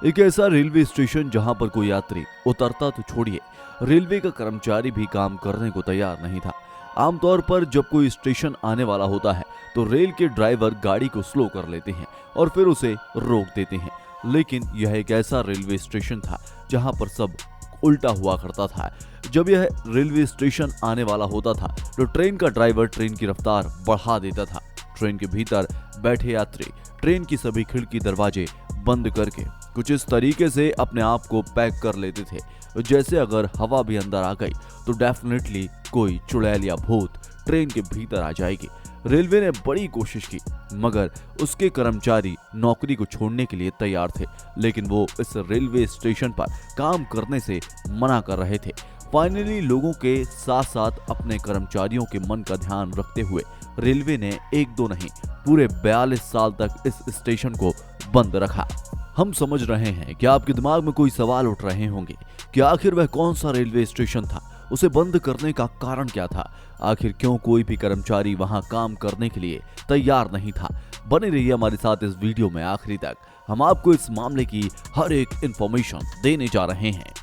एक ऐसा railway station जहां पर कोई यात्री उतरता तो छोड़िए, रेलवे का कर्मचारी भी काम करने को तैयार नहीं था। आमतौर पर जब कोई स्टेशन आने वाला होता है तो रेल के ड्राइवर गाड़ी को स्लो कर लेते हैं और फिर उसे रोक देते हैं, लेकिन यह एक ऐसा रेलवे स्टेशन था जहां पर सब उल्टा हुआ करता था। जब यह रेलवे स्टेशन आने वाला होता था तो ट्रेन का ड्राइवर ट्रेन की रफ्तार बढ़ा देता था। ट्रेन के भीतर बैठे यात्री ट्रेन की सभी खिड़की दरवाजे बंद करके कुछ इस तरीके से अपने आप को पैक कर लेते थे जैसे अगर हवा भी अंदर आ गई तो डेफिनेटली कोई चुड़ैल या भूत ट्रेन के भीतर आ जाएगी। रेलवे ने बड़ी कोशिश की मगर उसके कर्मचारी नौकरी को छोड़ने के लिए तैयार थे, लेकिन वो इस रेलवे स्टेशन पर काम करने से मना कर रहे थे। फाइनली लोगों के साथ साथ अपने कर्मचारियों के मन का ध्यान रखते हुए रेलवे ने एक दो नहीं पूरे 42 साल तक इस स्टेशन को बंद रखा। हम समझ रहे हैं कि आपके दिमाग में कोई सवाल उठ रहे होंगे कि आखिर वह कौन सा रेलवे स्टेशन था, उसे बंद करने का कारण क्या था, आखिर क्यों कोई भी कर्मचारी वहां काम करने के लिए तैयार नहीं था। बने रहिए हमारे साथ इस वीडियो में आखिरी तक, हम आपको इस मामले की हर एक इंफॉर्मेशन देने जा रहे हैं।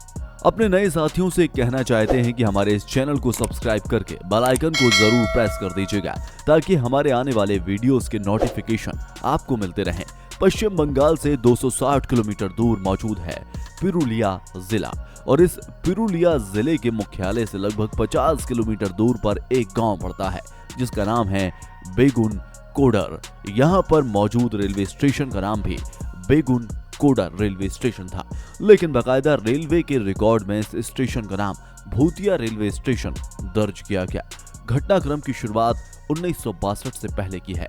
अपने नए साथियों से कहना चाहते हैं कि हमारे इस चैनल को सब्सक्राइब करके बेल आइकन को जरूर प्रेस कर दीजिएगा ताकि हमारे आने वाले वीडियोस के नोटिफिकेशन आपको मिलते रहें। पश्चिम बंगाल से 260 किलोमीटर दूर मौजूद है पुरुलिया जिला और इस पुरुलिया जिले के मुख्यालय से लगभग 50 किलोमीटर दूर पर एक गांव पड़ता है जिसका नाम है बेगुन कोडर। यहाँ पर मौजूद रेलवे स्टेशन का नाम भी बेगुन कोडर रेलवे स्टेशन था, लेकिन बाकायदा रेलवे के रिकॉर्ड में इस स्टेशन का नाम भूतिया रेलवे स्टेशन दर्ज किया गया। घटनाक्रम की शुरुआत 1962 से पहले की है।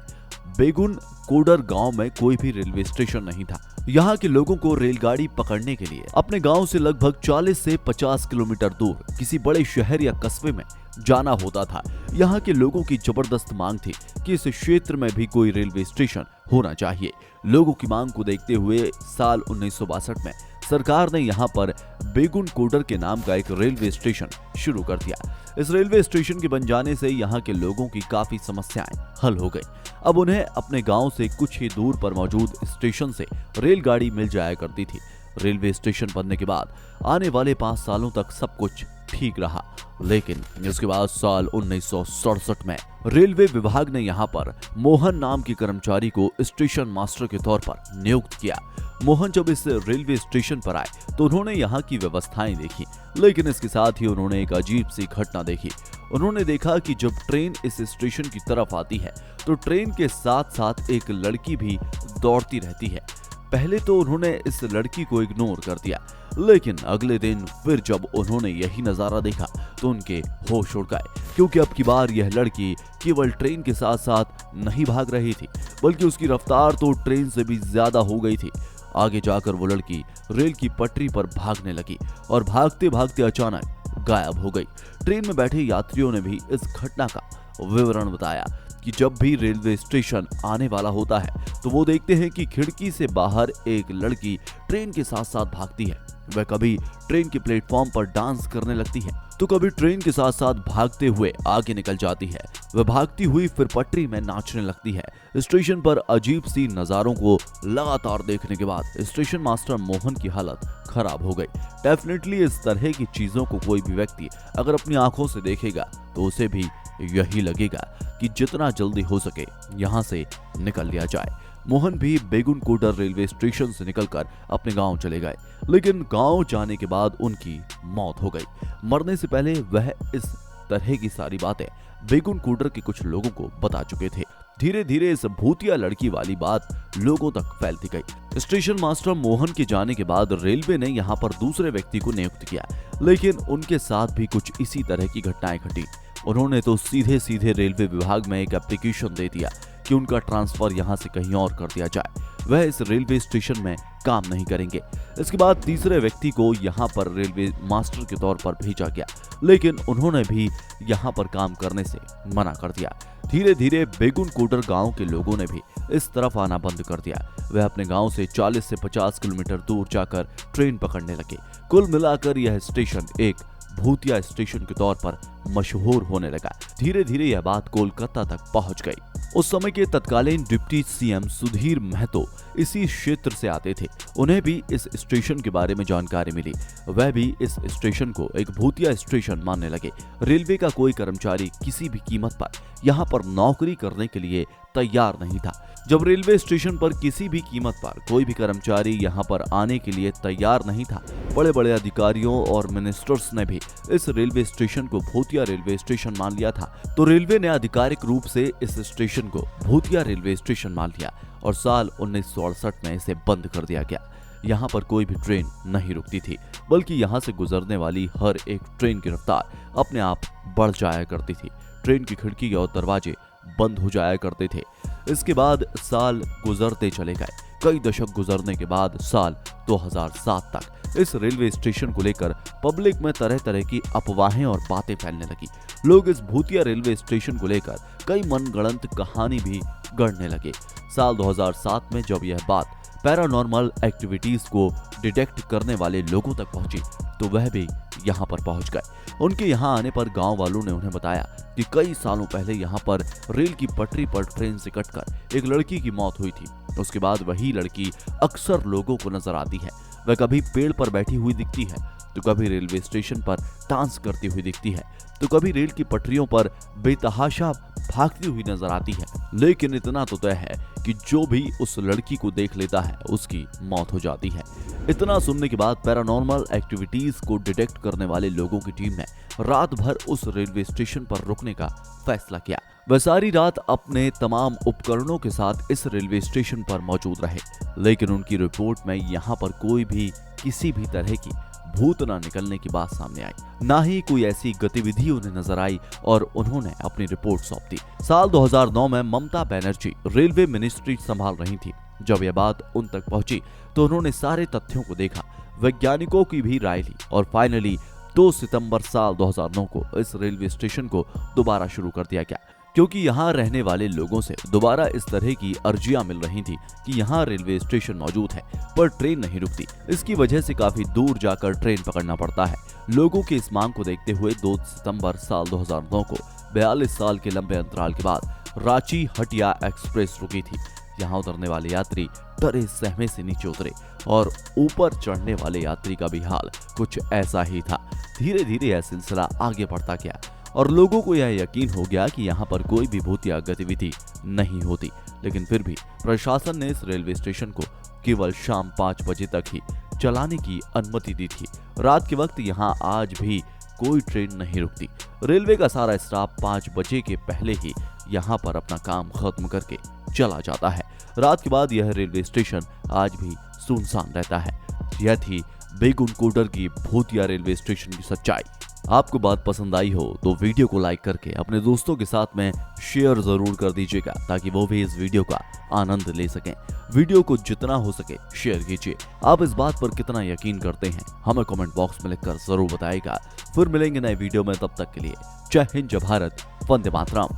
बेगुन कोडर गांव में कोई भी रेलवे स्टेशन नहीं था। यहाँ के लोगों को रेलगाड़ी पकड़ने के लिए अपने गांव से लगभग 40 से 50 किलोमीटर दूर किसी बड़े शहर या कस्बे में जाना होता था। यहाँ के लोगों की जबरदस्त मांग थी कि इस क्षेत्र में भी कोई रेलवे स्टेशन होना चाहिए। लोगों की मांग को देखते हुए साल 1962 में सरकार ने यहाँ पर बेगुन कोडर के नाम का एक रेलवे स्टेशन शुरू कर दिया। इस रेलवे स्टेशन के बन जाने से यहाँ के लोगों की काफी समस्याएं हल हो गई। अब उन्हें अपने गांव से कुछ ही दूर पर मौजूद स्टेशन से रेलगाड़ी मिल जाया करती थी। रेलवे स्टेशन बनने के बाद आने वाले 5 सालों तक सब कुछ ठीक रहा, लेकिन इसके बाद साल 1967 में रेलवे विभाग ने यहाँ पर मोहन नाम के कर्मचारी को स्टेशन मास्टर के तौर पर नियुक्त किया। मोहन जब इस रेलवे स्टेशन पर आए तो उन्होंने यहाँ की व्यवस्थाएं देखी, लेकिन इसके साथ ही उन्होंने एक अजीब सी घटना देखी। उन्होंने देखा कि जब ट्रेन इस स्टेशन की तरफ आती है तो ट्रेन के साथ साथ एक लड़की भी दौड़ती रहती है। पहले तो उन्होंने इस लड़की को इग्नोर कर दिया, लेकिन अगले दिन फिर जब उन्होंने यही नजारा देखा तो उनके होश उड़ गए, क्योंकि अब की बार यह लड़की केवल ट्रेन के साथ साथ नहीं भाग रही थी बल्कि उसकी रफ्तार तो ट्रेन से भी ज्यादा हो गई थी। आगे जाकर वो लड़की रेल की पटरी पर भागने लगी और भागते भागते अचानक गायब हो गई। ट्रेन में बैठे यात्रियों ने भी इस घटना का विवरण बताया कि जब भी रेलवे स्टेशन आने वाला होता है तो वो देखते हैं कि खिड़की से बाहर एक लड़की ट्रेन के साथ साथ भागती है। वह कभी ट्रेन के प्लेटफॉर्म पर डांस करने लगती है तो कभी ट्रेन के साथ साथ भागते हुए आगे निकल जाती है। वह भागती हुई फिर पटरी में नाचने लगती है। स्टेशन पर अजीब सी नजारों को लगातार देखने के बाद स्टेशन मास्टर मोहन की हालत खराब हो गई। डेफिनेटली इस तरह की चीजों को कोई भी व्यक्ति अगर अपनी आंखों से देखेगा तो उसे भी यही लगेगा कि जितना जल्दी हो सके यहाँ से निकल लिया जाए। मोहन भी बेगुन कोडर रेलवे स्टेशन से निकलकर अपने गांव चले गए, लेकिन गांव जाने के बाद उनकी मौत हो गई। मरने से पहले वह इस तरह की सारी बातें बेगुन कोडर के कुछ लोगों को बता चुके थे। धीरे धीरे इस भूतिया लड़की वाली बात लोगों तक फैलती गई। स्टेशन मास्टर मोहन के जाने के बाद रेलवे ने यहाँ पर दूसरे व्यक्ति को नियुक्त किया, लेकिन उनके साथ भी कुछ इसी तरह की घटनाएं घटी। उन्होंने तो सीधे सीधे रेलवे विभाग में एक एप्लीकेशन दे दिया कि उनका ट्रांसफर यहाँ से कहीं और कर दिया जाए, वह इस रेलवे स्टेशन में काम नहीं करेंगे। इसके बाद तीसरे व्यक्ति को यहाँ पर रेलवे मास्टर के तौर पर भेजा गया, लेकिन उन्होंने भी यहाँ पर काम करने से मना कर दिया। धीरे धीरे बेगुन कोडर गांव के लोगों ने भी इस तरफ आना बंद कर दिया। वह अपने गांव से 40 से 50 किलोमीटर दूर जाकर ट्रेन पकड़ने लगे। कुल मिलाकर यह स्टेशन एक भूतिया स्टेशन के तौर पर मशहूर होने लगा। धीरे धीरे यह बात कोलकाता तक पहुंच गई उस समय के तत्कालीन डिप्टी सीएम सुधीर महतो इसी क्षेत्र से आते थे। उन्हें भी इस स्टेशन के बारे में जानकारी मिली। वह भी इस स्टेशन को एक भूतिया स्टेशन मानने लगे। रेलवे का कोई कर्मचारी किसी भी कीमत पर यहाँ पर नौकरी करने के लिए तैयार नहीं था। जब रेलवे स्टेशन पर किसी भी कीमत पर कोई भी कर्मचारी यहाँ पर आने के लिए तैयार नहीं था, बड़े बड़े अधिकारियों और मिनिस्टर्स ने भी इस रेलवे स्टेशन को भूतिया रेलवे स्टेशन मान लिया था। तो रेलवे ने आधिकारिक रूप से इस स्टेशन को भूतिया रेलवे स्टेशन मान लिया और साल 1968 में इसे बंद कर दिया गया। यहाँ पर कोई भी ट्रेन नहीं रुकती थी, बल्कि यहाँ से गुजरने वाली हर एक ट्रेन की रफ्तार अपने आप बढ़ जाया करती थी। ट्रेन की खिड़की और दरवाजे बंद हो जाया करते थे। इसके बाद साल गुजरते चले गए। कई दशक गुजरने के बाद साल 2007 तक इस रेलवे स्टेशन को लेकर पब्लिक में तरह तरह की अफवाहें और बातें फैलने लगी। लोग इस भूतिया रेलवे स्टेशन को लेकर कई मनगढ़ंत कहानी भी गढ़ने लगे। साल 2007 में जब यह बात पैरानॉर्मल एक्टिविटीज को डिटेक्ट करने वाले लोगों तक पहुंची, तो वह भी यहाँ पर पहुंच गए। उनके यहाँ आने पर गांव वालों ने उन्हें बताया कि कई सालों पहले यहाँ पर रेल की पटरी पर ट्रेन से कटकर एक लड़की की मौत हुई थी। उसके बाद वही लड़की अक्सर लोगों को नजर आती है। वह कभी पेड़ पर बैठी हुई दिखती है, तो कभी रेलवे स्टेशन पर डांस करती हुई दिखती है, तो कभी रेल की पटरियों पर बेतहाशा भागती हुई नजर आती है। लेकिन इतना तो तय है कि जो भी उस लड़की को देख लेता है उसकी मौत हो जाती है। इतना सुनने के बाद पैरानॉर्मल एक्टिविटीज को डिटेक्ट करने वाले लोगों की टीम ने रात भर उस रेलवे स्टेशन पर रुकने का फैसला किया। वह सारी रात अपने तमाम उपकरणों के साथ इस रेलवे स्टेशन पर मौजूद रहे, लेकिन उनकी रिपोर्ट में यहाँ पर कोई भी किसी भी तरह की भूत न निकलने की बात सामने आई। ना ही कोई ऐसी गतिविधि उन्हें नजर आई और उन्होंने अपनी रिपोर्ट सौंप दी। साल 2009 में ममता बनर्जी रेलवे मिनिस्ट्री संभाल रही थी। जब यह बात उन तक पहुंची तो उन्होंने सारे तथ्यों को देखा, वैज्ञानिकों की भी राय ली और फाइनली 2 सितंबर साल 2009 को इस रेलवे स्टेशन को दोबारा शुरू कर दिया गया, क्योंकि यहाँ रहने वाले लोगों से दोबारा इस तरह की अर्जियां मिल रही थी कि यहाँ रेलवे स्टेशन मौजूद है पर ट्रेन नहीं रुकती। इसकी वजह से काफी दूर जाकर ट्रेन पकड़ना पड़ता है। लोगों की इस मांग को देखते हुए 2 सितंबर साल 2009 को 42 साल के लंबे अंतराल के बाद रांची हटिया एक्सप्रेस रुकी थी। यहाँ उतरने वाले यात्री डरे सहमे से नीचे उतरे और ऊपर चढ़ने वाले यात्री का भी हाल कुछ ऐसा ही था। धीरे धीरे यह सिलसिला आगे बढ़ता गया और लोगों को यह यकीन हो गया कि यहाँ पर कोई भी भूतिया गतिविधि नहीं होती। लेकिन फिर भी प्रशासन ने इस रेलवे स्टेशन को केवल शाम 5 बजे तक ही चलाने की अनुमति दी थी। रात के वक्त यहाँ आज भी कोई ट्रेन नहीं रुकती। रेलवे का सारा स्टाफ 5 बजे के पहले ही यहाँ पर अपना काम खत्म करके चला जाता है। रात के बाद यह रेलवे स्टेशन आज भी सुनसान रहता है। यह थी बेगुनकोडर की भूतिया रेलवे स्टेशन की सच्चाई। आपको बात पसंद आई हो तो वीडियो को लाइक करके अपने दोस्तों के साथ में शेयर जरूर कर दीजिएगा, ताकि वो भी इस वीडियो का आनंद ले सकें। वीडियो को जितना हो सके शेयर कीजिए। आप इस बात पर कितना यकीन करते हैं हमें कमेंट बॉक्स में लिखकर जरूर बताइएगा। फिर मिलेंगे नए वीडियो में, तब तक के लिए जय हिंद, जय भारत, वंदे मातरम।